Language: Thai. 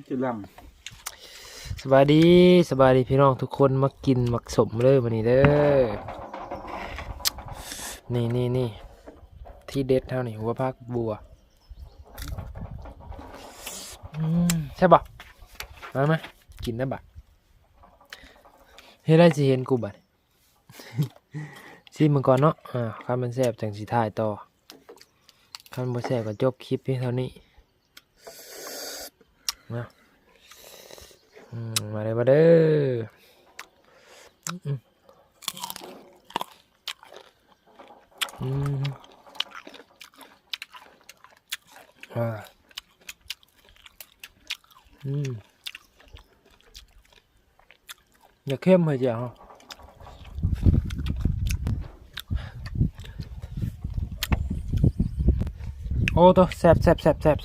จุลสบายดีพี่น้องทุกคนมากินมักสมเลยวันนี้เด้อนี่ที่เด็ดเท่านี้หัวผักบัวใช่ปะมากินนะบัดเฮ้ยได้สิเห็นกูบัดชิมมันก่อนเนาะข้ามันแซ่บจังสิถ่ายต่อข้ามันบ่แซ่บก็จบคลิปเพียงเท่านี้นะมาเด้ออย่าเข้มเลยจ้ะฮะโอ้ตัวแซ่บ